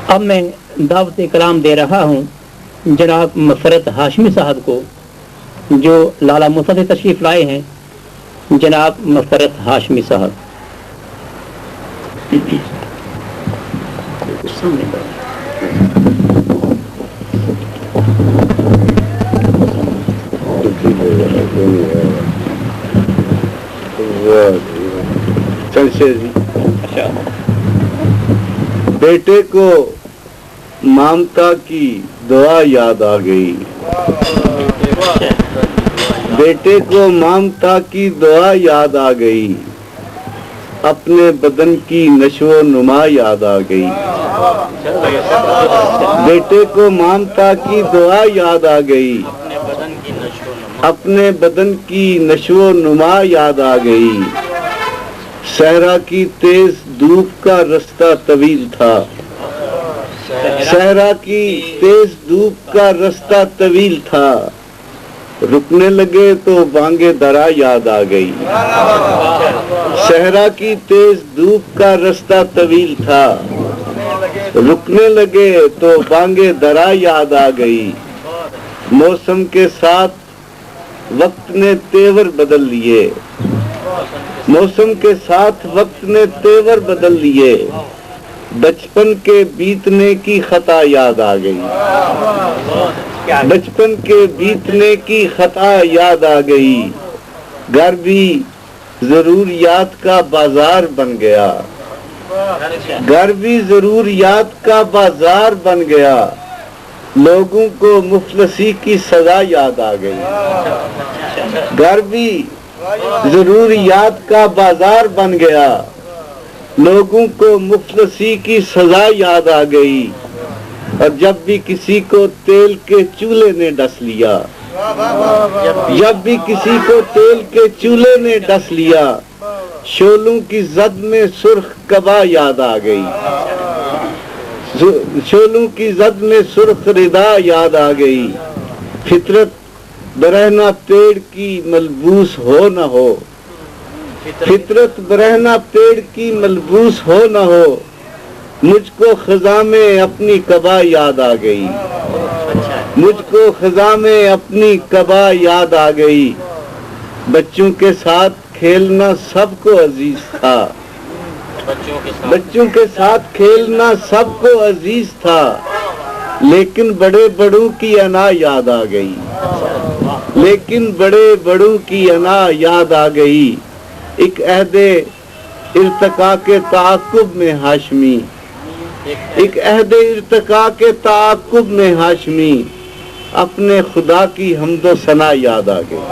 اب میں دعوت کلام دے رہا ہوں جناب مسرت ہاشمی صاحب کو، جو لالہ موسیٰ سے تشریف لائے ہیں۔ جناب مسرت ہاشمی صاحب بیٹے کو مامتا کی دعا یاد آ گئی، بیٹے کو مامتا کی دعا یاد آ گئی، اپنے بدن کی نشو و نما یاد آ گئی، بیٹے کو مامتا کی دعا یاد آ گئی، اپنے بدن کی نشو و نما یاد آ گئی، صحرا کی تیز دھوپ کا رستہ طویل تھا، صحرا کی تیز دھوپ کا رستہ طویل تھا، رکنے لگے تو بانگے درا یاد آ گئی، صحرا کی تیز دھوپ کا رستہ طویل تھا، رکنے لگے تو بانگے درا یاد آ گئی، موسم کے ساتھ وقت نے تیور بدل لیے، موسم کے ساتھ وقت نے تیور بدل لیے، بچپن کے بیتنے کی خطا یاد آ گئی، بچپن کے بیتنے کی خطا یاد آ گئی، گھر بھی ضروریات کا بازار بن گیا، گھر بھی ضروریات کا بازار بن گیا، لوگوں کو مفلسی کی سزا یاد آ گئی، گھر بھی ضروریات کا بازار بن گیا، لوگوں کو مفلسی کی سزا یاد آ گئی، اور جب بھی کسی کو تیل کے چولہے نے ڈس لیا، جب بھی کسی کو تیل کے چولہے نے ڈس لیا، شولوں کی زد میں سرخ قبا یاد آ گئی، شولوں کی زد میں سرخ ردا یاد آ گئی، فطرت برہنہ پیڑ کی ملبوس ہو نہ ہو، فطرت برہنہ پیڑ کی ملبوس ہو نہ ہو، مجھ کو خزاں میں اپنی قبا یاد آ گئی، مجھ کو خزاں میں اپنی قبا یاد آ گئی، بچوں کے ساتھ کھیلنا سب کو عزیز تھا، بچوں کے ساتھ کھیلنا سب کو عزیز تھا، لیکن بڑے بڑوں کی انا یاد آ گئی، لیکن بڑے بڑوں کی انا یاد آ گئی، ایک عہد ارتقا کے تعاقب میں ہاشمی، ایک عہد ارتقا کے تعاقب میں ہاشمی، اپنے خدا کی حمد و ثنا یاد آ گئی۔